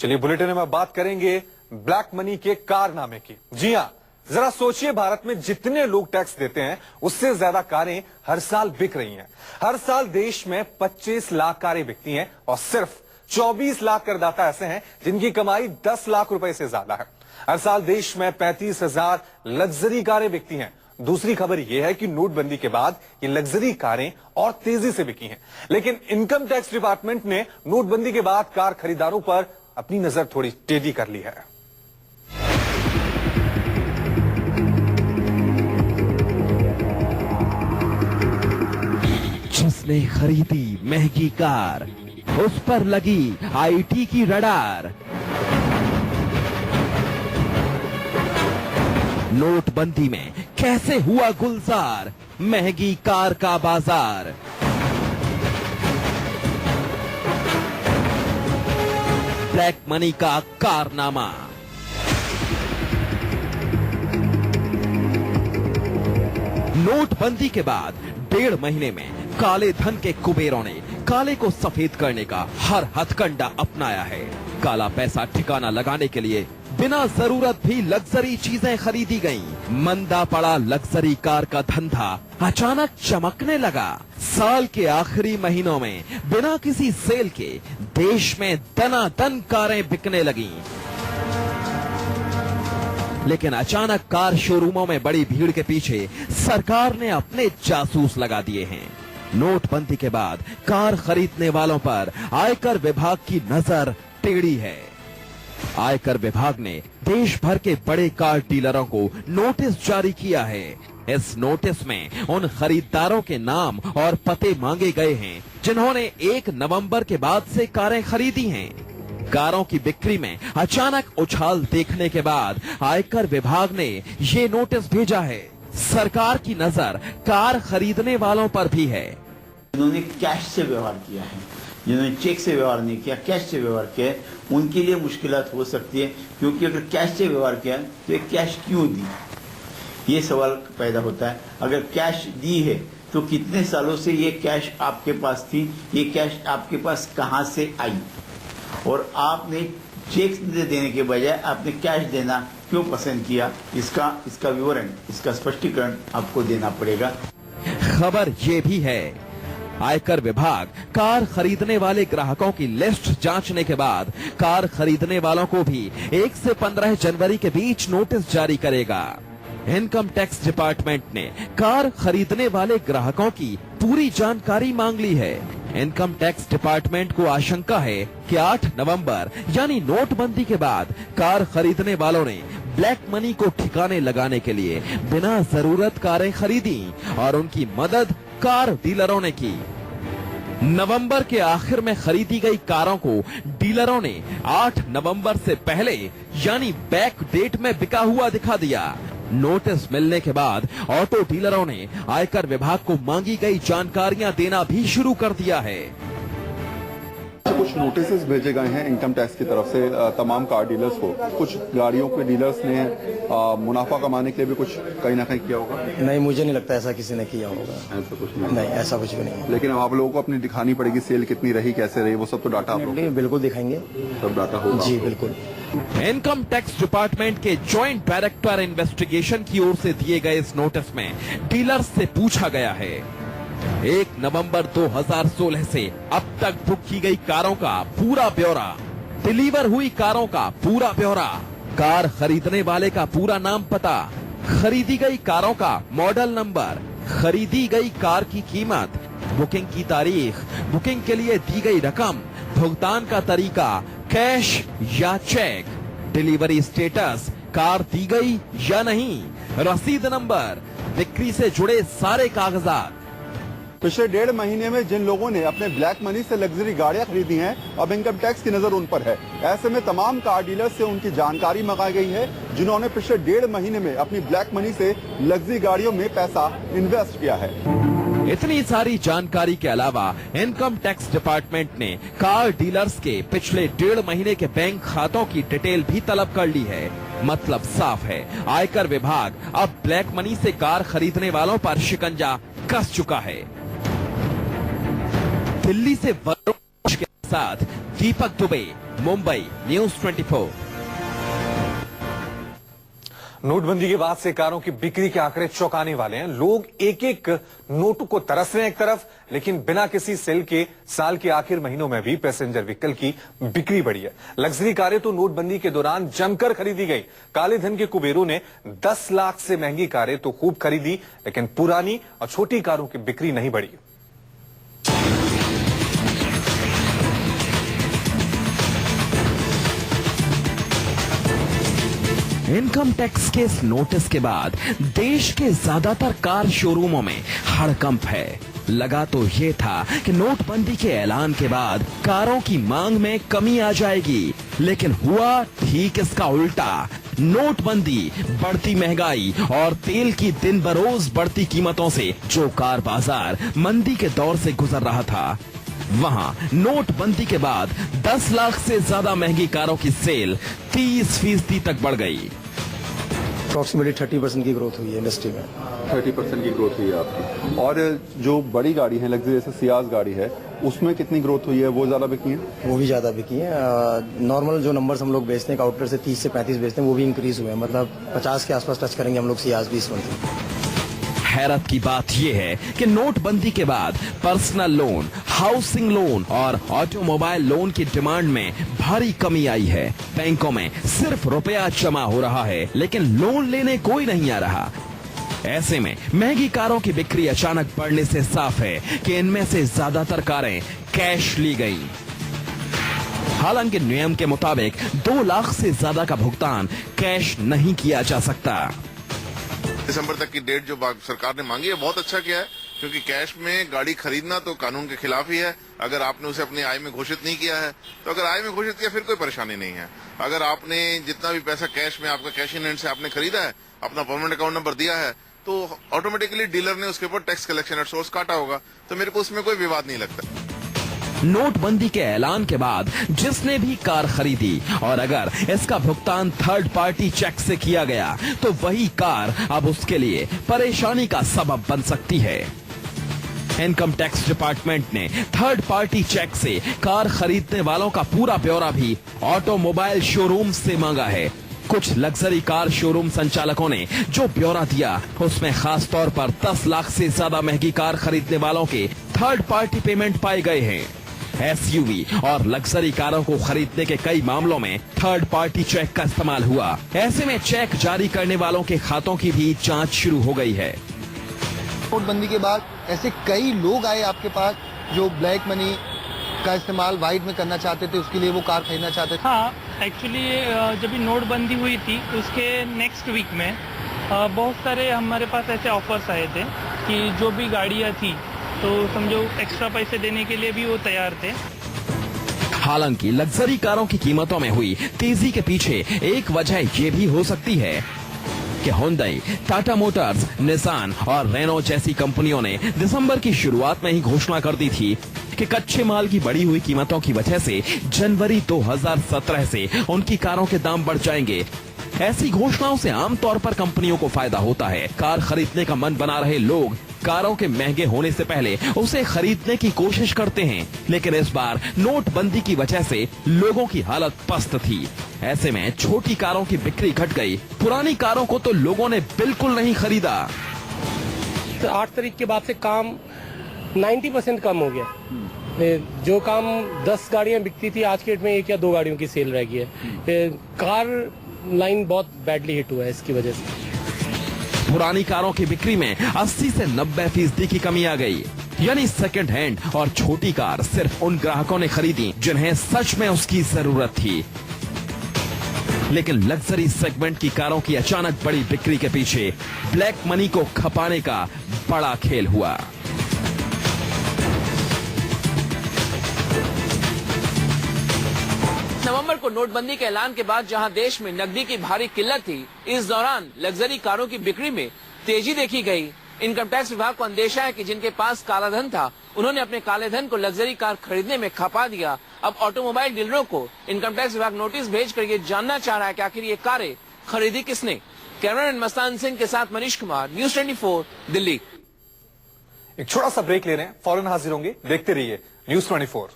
चलिए बुलेटिन में बात करेंगे ब्लैक मनी के कारनामे की। जी हां, जरा सोचिए, भारत में जितने लोग टैक्स देते हैं उससे ज्यादा कारें हर साल बिक रही हैं। हर साल देश में 25 लाख कारें बिकती हैं और सिर्फ 24 लाख करदाता ऐसे हैं जिनकी कमाई 10 लाख रुपए से ज्यादा है। हर साल देश में 35,000 लग्जरी कारें बिकती हैं। दूसरी खबर यह है कि नोटबंदी के बाद ये लग्जरी कारें और तेजी से बिकी हैं। लेकिन इनकम टैक्स डिपार्टमेंट ने नोटबंदी के बाद कार खरीदारों पर अपनी नजर थोड़ी टेढ़ी कर ली है। जिसने खरीदी महंगी कार, उस पर लगी आईटी की रडार। नोटबंदी में कैसे हुआ गुलजार महंगी कार का बाजार। ब्लैक मनी का कारनामा। नोटबंदी के बाद 1.5 महीने में काले धन के कुबेरों ने काले को सफेद करने का हर हथकंडा अपनाया है। काला पैसा ठिकाना लगाने के लिए बिना जरूरत भी लग्जरी चीजें खरीदी गईं। मंदा पड़ा लग्जरी कार का धंधा अचानक चमकने लगा। साल के आखिरी महीनों में बिना किसी सेल के देश में दनादन कारें बिकने लगीं। लेकिन अचानक कार शोरूमों में बड़ी भीड़ के पीछे सरकार ने अपने जासूस लगा दिए हैं। नोटबंदी के बाद कार खरीदने वालों पर आयकर विभाग की नजर टेढ़ी है। आयकर विभाग ने देश भर के बड़े कार डीलरों को नोटिस जारी किया है। इस नोटिस में उन खरीदारों के नाम और पते मांगे गए हैं जिन्होंने 1 नवंबर के बाद से कारें खरीदी हैं। कारों की बिक्री में अचानक उछाल देखने के बाद आयकर विभाग ने ये नोटिस भेजा है। सरकार की नजर कार खरीदने वालों पर भी है। जिन्होंने कैश से व्यवहार किया है, जिन्होंने चेक से व्यवहार नहीं किया, कैश से व्यवहार किया है, उनके लिए मुश्किलात हो सकती है। क्योंकि अगर कैश से व्यवहार किया तो ये कैश क्यों दी, ये सवाल पैदा होता है। अगर कैश दी है तो कितने सालों से ये कैश आपके पास थी, ये कैश आपके पास कहां से आई, और आपने चेक देने के बजाय आपने कैश देना क्यों पसंद किया, इसका विवरण, इसका स्पष्टीकरण आपको देना पड़ेगा। खबर ये भी है, आयकर विभाग कार खरीदने वाले ग्राहकों की लिस्ट जांचने के बाद कार खरीदने वालों को भी 1 से 15 जनवरी के बीच नोटिस जारी करेगा। इनकम टैक्स डिपार्टमेंट ने कार खरीदने वाले ग्राहकों की पूरी जानकारी मांग ली है। इनकम टैक्स डिपार्टमेंट को आशंका है कि 8 नवंबर यानी नोटबंदी के बाद कार खरीदने वालों ने ब्लैक मनी को ठिकाने लगाने के लिए बिना जरूरत कारें खरीदी और उनकी मदद कार डीलरों ने की। नवंबर के आखिर में खरीदी गई कारों को डीलरों ने 8 नवंबर से पहले यानी बैक डेट में बिका हुआ दिखा दिया। नोटिस मिलने के बाद ऑटो डीलरों ने आयकर विभाग को मांगी गई जानकारियां देना भी शुरू कर दिया है। कुछ नोटिस भेजे गए हैं इनकम टैक्स की तरफ से तमाम कार डीलर्स को। कुछ गाड़ियों के डीलर्स ने मुनाफा कमाने के लिए भी कुछ कहीं ना कहीं किया होगा। नहीं, मुझे नहीं लगता ऐसा किसी ने किया होगा। ऐसा कुछ नहीं, ऐसा कुछ भी नहीं। लेकिन अब आप लोगों को अपनी दिखानी पड़ेगी, सेल कितनी रही, कैसे रही, वो सब तो डाटा आप लोग बिल्कुल दिखाएंगे, सब डाटा होगा। जी बिल्कुल। इनकम टैक्स डिपार्टमेंट के जॉइंट डायरेक्टर इन्वेस्टिगेशन की ओर से दिए गए इस नोटिस में डीलर्स से पूछा गया है 1 नवंबर 2016 से अब तक बुक की गई कारों का पूरा ब्यौरा, डिलीवर हुई कारों का पूरा ब्यौरा, कार खरीदने वाले का पूरा नाम पता, खरीदी गई कारों का मॉडल नंबर, खरीदी गई कार की कीमत, बुकिंग की तारीख, बुकिंग के लिए दी गई रकम, भुगतान का तरीका कैश या चेक, डिलीवरी स्टेटस, कार दी गई या नहीं, रसीद नंबर, बिक्री से जुड़े सारे कागजात। पिछले 1.5 महीने में जिन लोगों ने अपने ब्लैक मनी से लग्जरी गाड़ियां खरीदी हैं, अब इनकम टैक्स की नजर उन पर है। ऐसे में तमाम कार डीलर्स से उनकी जानकारी मंगाई गई है जिन्होंने पिछले 1.5 महीने में अपनी ब्लैक मनी से लग्जरी गाड़ियों में पैसा इन्वेस्ट किया है। इतनी सारी जानकारी के अलावा इनकम टैक्स डिपार्टमेंट ने कार डीलर्स के पिछले 1.5 महीने के बैंक खातों की डिटेल भी तलब कर ली है। मतलब साफ है, आयकर विभाग अब ब्लैक मनी से कार खरीदने वालों पर शिकंजा कस चुका है। दिल्ली से वरुण के साथ दीपक दुबे, मुंबई, न्यूज 24। नोटबंदी के बाद से कारों की बिक्री के आंकड़े चौंकाने वाले हैं। लोग एक एक नोट को तरस रहे हैं एक तरफ, लेकिन बिना किसी सेल के साल के आखिर महीनों में भी पैसेंजर व्हीकल की बिक्री बढ़ी है। लग्जरी कारें तो नोटबंदी के दौरान जमकर खरीदी गई। काले धन के कुबेरों ने 10 लाख से महंगी कारें तो खूब खरीदी, लेकिन पुरानी और छोटी कारों की बिक्री नहीं बढ़ी। इनकम टैक्स के इस नोटिस के बाद देश के ज्यादातर कार शोरूमों में हड़कंप है। लगा तो ये था कि नोटबंदी के ऐलान के बाद कारों की मांग में कमी आ जाएगी, लेकिन हुआ ठीक इसका उल्टा। नोटबंदी, बढ़ती महंगाई और तेल की दिन बरोज बढ़ती कीमतों से जो कार बाजार मंदी के दौर से गुजर रहा था, वहां नोटबंदी के बाद 10 लाख से ज्यादा महंगी कारों की सेल 30% तक बढ़ गई। अप्रोक्सीमेटली 30% की ग्रोथ हुई है इंडस्ट्री में। 30% की ग्रोथ हुई है आपकी। और जो बड़ी गाड़ी है, लग्जरी जैसे सियाज गाड़ी है, उसमें कितनी ग्रोथ हुई है? वो ज्यादा बिकी है? वो भी ज्यादा बिकी है। नॉर्मल जो नंबर्स हम लोग बेचते हैं आउटलेट से 30 से 35 बेचते हैं, वो भी इंक्रीज हुए हैं। मतलब 50 के आसपास टच करेंगे हम लोग सियाज भी इस मंथ। हैरत की बात यह है कि नोटबंदी के बाद पर्सनल लोन, हाउसिंग लोन और ऑटोमोबाइल लोन की डिमांड में भारी कमी आई है। बैंकों में सिर्फ रुपया जमा हो रहा है, लेकिन लोन लेने कोई नहीं आ रहा। ऐसे में महंगी कारों की बिक्री अचानक बढ़ने से साफ है कि इनमें से ज्यादातर कारें कैश ली गई। हालांकि नियम के मुताबिक 2 लाख से ज्यादा का भुगतान कैश नहीं किया जा सकता। दिसंबर तक की डेट जो सरकार ने मांगी है, बहुत अच्छा किया है, क्योंकि कैश में गाड़ी खरीदना तो कानून के खिलाफ ही है। अगर आपने उसे अपनी आय में घोषित नहीं किया है, तो अगर आय में घोषित किया फिर कोई परेशानी नहीं है। अगर आपने जितना भी पैसा कैश में आपका कैश इन हैंड से आपने खरीदा है, अपना परमानेंट अकाउंट नंबर दिया है, तो ऑटोमेटिकली डीलर ने उसके ऊपर टैक्स कलेक्शन एट सोर्स काटा होगा। तो मेरे को उसमें कोई विवाद नहीं लगता। नोटबंदी के ऐलान के बाद जिसने भी कार खरीदी और अगर इसका भुगतान थर्ड पार्टी चेक से किया गया, तो वही कार अब उसके लिए परेशानी का सबब बन सकती है। इनकम टैक्स डिपार्टमेंट ने थर्ड पार्टी चेक से कार खरीदने वालों का पूरा ब्यौरा भी ऑटोमोबाइल शोरूम से मांगा है। कुछ लग्जरी कार शोरूम संचालकों ने जो ब्यौरा दिया, उसमें खास तौर पर 10 लाख से ज्यादा महंगी कार खरीदने वालों के थर्ड पार्टी पेमेंट पाए गए हैं। एसयूवी और लग्जरी कारों को खरीदने के कई मामलों में थर्ड पार्टी चेक का इस्तेमाल हुआ। ऐसे में चेक जारी करने वालों के खातों की भी जांच शुरू हो गई है। नोटबंदी के बाद ऐसे कई लोग आए आपके पास जो ब्लैक मनी का इस्तेमाल वाइट में करना चाहते थे, उसके लिए वो कार खरीदना चाहते थे। हाँ, एक्चुअली जब नोटबंदी हुई थी उसके नेक्स्ट वीक में बहुत सारे हमारे पास ऐसे ऑफर्स आए थे कि जो भी गाड़ियाँ थी तो समझो एक्स्ट्रा पैसे देने के लिए भी वो तैयार थे। हालांकि लग्जरी कारों की कीमतों में हुई तेजी के पीछे एक वजह ये भी हो सकती है कि हुंडई, टाटा मोटर्स, निसान और रेनो जैसी कंपनियों ने दिसंबर की शुरुआत में ही घोषणा कर दी थी कि कच्चे माल की बढ़ी हुई कीमतों की वजह से जनवरी 2017 से उनकी कारों के दाम बढ़ जाएंगे। ऐसी घोषणाओं से आमतौर पर कंपनियों को फायदा होता है। कार खरीदने का मन बना रहे लोग कारों के महंगे होने से पहले उसे खरीदने की कोशिश करते हैं, लेकिन इस बार नोटबंदी की वजह से लोगों की हालत पस्त थी। ऐसे में छोटी कारों की बिक्री घट गई। पुरानी कारों को तो लोगों ने बिल्कुल नहीं खरीदा। 8 तारीख के बाद से काम 90% कम हो गया। जो काम 10 गाड़ियां बिकती थी, आज के डेट में 1 या 2 गाड़ियों की सेल रह गई है। कार लाइन बहुत बैडली हिट हुआ है इसकी वजह से। पुरानी कारों की बिक्री में 80 से 90% की कमी आ गई। यानी सेकंड हैंड और छोटी कार सिर्फ उन ग्राहकों ने खरीदी जिन्हें सच में उसकी जरूरत थी। लेकिन लग्जरी सेगमेंट की कारों की अचानक बड़ी बिक्री के पीछे ब्लैक मनी को खपाने का बड़ा खेल हुआ। नवंबर को नोटबंदी के ऐलान के बाद जहां देश में नकदी की भारी किल्लत थी, इस दौरान लग्जरी कारों की बिक्री में तेजी देखी गई। इनकम टैक्स विभाग को अंदेशा है कि जिनके पास काला धन था, उन्होंने अपने काले धन को लग्जरी कार खरीदने में खपा दिया। अब ऑटोमोबाइल डीलरों को इनकम टैक्स विभाग नोटिस भेजकर ये जानना चाह रहा है कि आखिर ये कारें खरीदी किसने। कैमरामैन मस्तान सिंह के साथ मनीष कुमार, न्यूज 24, दिल्ली। एक छोटा सा ब्रेक ले रहे हैं, फौरन हाजिर होंगे। देखते रहिए न्यूज 24।